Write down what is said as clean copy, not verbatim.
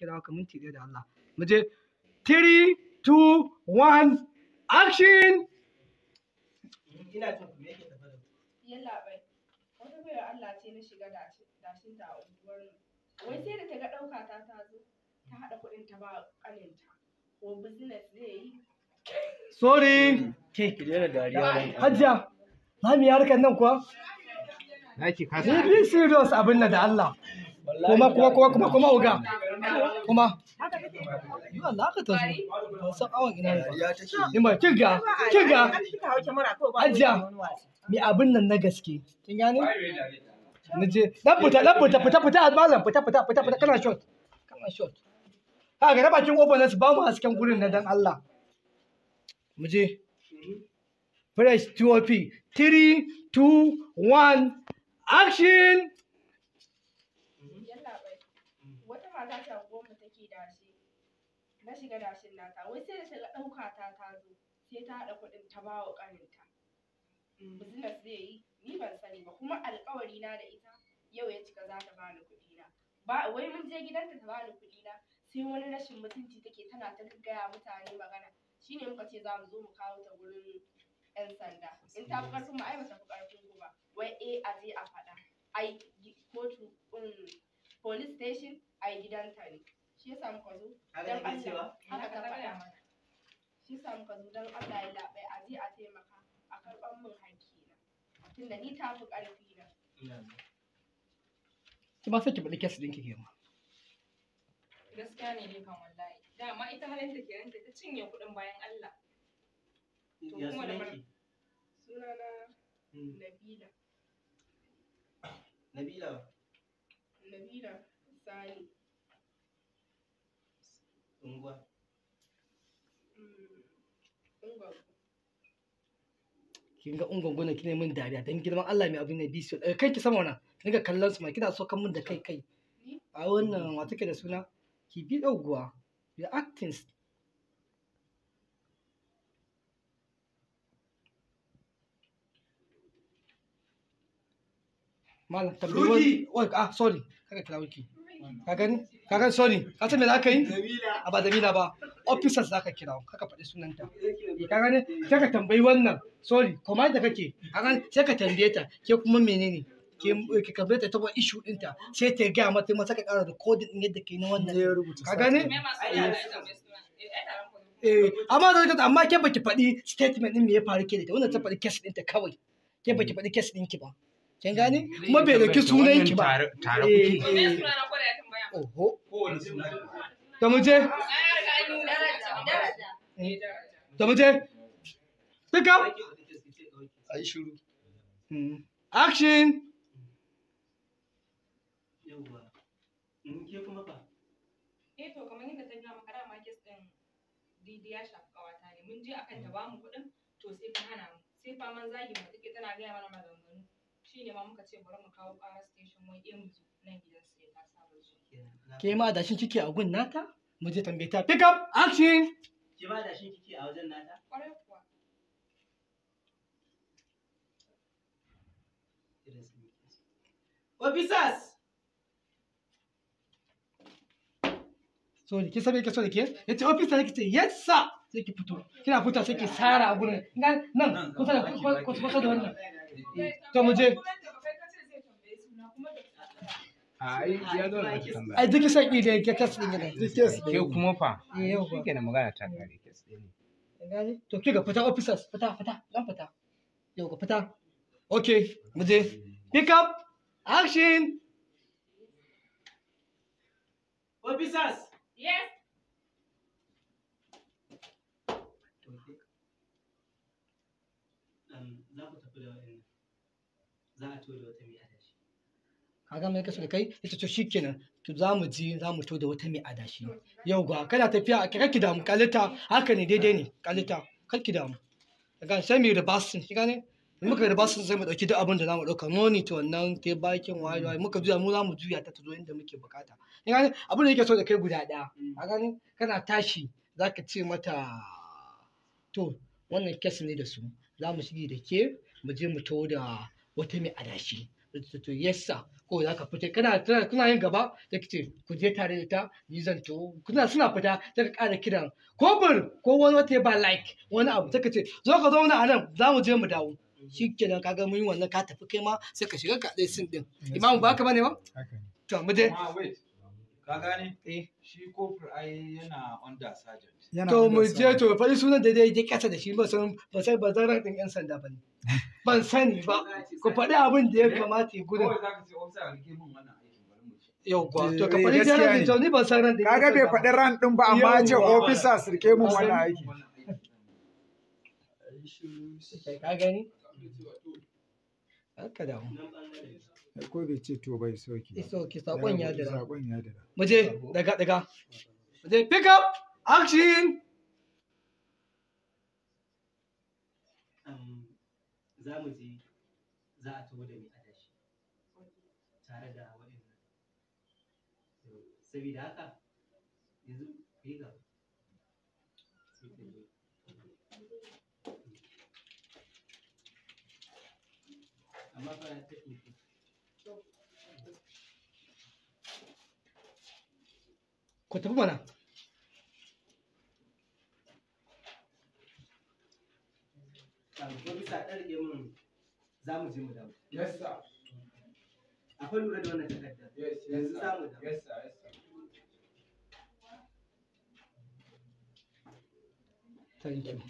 kira ka minti ɗaya da Allah mu je 3 2 1 action ina jin ku me yake tafa da yalla bai wata bayar Allah ce na shiga dashin ta a unguwar wai sai da ta ga ɗauka ta zo ta haɗa kuɗin ta ba ƙaninta ko business zai yi sorry ke ki daina dariya Hajiya za mu yi harkar nan kuwa Naki ka ni bi serious abin nan da Allah kuma uga kuma yi Allah haka ta zo ban san awon ina ne ba in ba kiga Hajiya mi abin nan na gaske kin gane mu je dan fita malam fita kana shot ka ga bakin kofar nan su ba mu hasken gurin na dan Allah mu je fresh TOP 3 2 1 action yalla bai wata mata ta goma take dashi na shiga dashin nata wai sai da ta ga ɗauka ta zo sai ta haɗa kuɗin ta ba wa ƙaninta business zai yi ni ban sani ba kuma alƙawari na da ita yau ya cika za ta bani kuɗi na ba wai mun je gidanta ta bani kuɗi na sai wani rashin mutunci take tana ta gaggaya mutane magana shine muka ce za mu zo mu kawo ta gurin 'yan sanda in ta fi ƙarfin mu ai ba ta fi ƙarfin ku ba wai a je a faɗa ai kotu police station ai gidanta ne shi yasa muka zo dan Allah haka ta faɗa mana shi yasa muka zo dan Allah ya labai a je a taimaka a karɓar min hakki na tunda ni ta fi ƙarfi na ki ba sai ki bada kes ɗinki ke ma gaskiya ne dai kan wallahi dama ita halin ta kenan ta cinye kuɗin bayan Allah to ya kuma da sunana Nabila Sani unguwa kin ga ungunguna kine min dariya dan girman Allah mai abin ne bisu kai ki sama wannan kinga kallon su ma kina so kan mun da kai a wannan wata ke da suna ki bi dauguwa the acting malam tambayi sorry kaga kilawuki ka gani sorry ka san me za ka yi a ba Jamila ba officers za ka kira kaka faɗi sunanta ka gani sai ka tambayi wannan sorry kuma da kake ka gani sai ka tambaye ta ke kuma menene ke tambaye ta ta issue ɗinta sai ta gaya mata masa ka ƙara recording ɗin yadda ke na wannan ka gani amma ke baki faɗi statement ɗin me ya faru ke da ita wannan ta faɗi case ɗinta kawai ke baki faɗi case ɗinki ba kin gane kuma bai dauki sunan ki ba tare kuke oho to mu je pick up ai shiru action yawa ke kuma fa to kamar yadda ta gaya maka dama kes din didi ya shafi kawata ne mun je akan ta bamu kuɗin to sai ta hana mu sai faman zagi mu take tana gaya mana maganganu shine ma muka ce bari mu kawo ƙara station wai mu zo nan gidan sai ta saba zuwa ke ma da shin kike a gun nata mu je tambaye ta pick up action ke ma da shin kike a wajen nata kwarai kuwa officers sorry ki sabe ke so da ke yace officer ne kice yes sir sai ki fito kina fita sai ki sara a gurin nan kusa da wannan to mu je ai duk saki da ke kas din ne ke kuma fa yau ba kike na magana ta kare kes din gani to kiga fita officers fita dan fita yau ka fita okay mu je pick up action officers yes za ku tafi da wa'annan za a to da wata mai adashi kaga mai kaso da kai ita to shikenan to za mu to da wata mai adashi yau ga kana tafiya a kake da mu kalita haka ne daidai ne kalita kake da mu kaga sai mu rebasin shi gane muka rebasin sai mu dauki duk abin da zamu dauka money to wannan ke bakin waye muka juya mu zamu juya ta zo inda muke bukata shi gane abin da yake so da kai guda daya ka gane kana tashi zaka ce mata to wannan kes ne da su za mu shige da ke mu je mu to da wata mai adashi to yes sir ko za ka fita kuna yin gaba da kice ku je tare da ta ni zan to suna fita ta ka ƙara kiran kofur ko wani wata ba like wani abu ta ce zo ka zauna a nan za mu je mu dawo shi kenan kaga mun yi wannan ka tafi kai ma sai ka shiga ka ɗaya sin ɗin imamu ba ka bane ba to mu je ka gane shi kofur ai yana under sergeant to mu je to faɗi sunan da dai je ƙasa da shi ba san ran ɗin 'yan sanda ba ne ban sani ba ku faɗi abin da ya kamata ya gudun kawai zaka ce officer a rike min wannan aikin bari mu ci yauwa to ka faɗi jaran ɗin ni ban san ran ɗin kaga bai faɗi ran ɗin ba amma ya ce officer sirke mun wannan aiki ka gani haka da ko bai ce to bai soki ki sakon ya dira sakon ya dira mu je daga mu je pick up action za mu je za a taho da mai adashi tare da waɗannan saboda haka yanzu ku yi gaba amma fa ta ɗauki ku tafi mana ko bisa ɗarge min za mu je mu dawo. yes sir Akwai lura da wannan takardar. Yanzu za mu dawo. yes sir thank you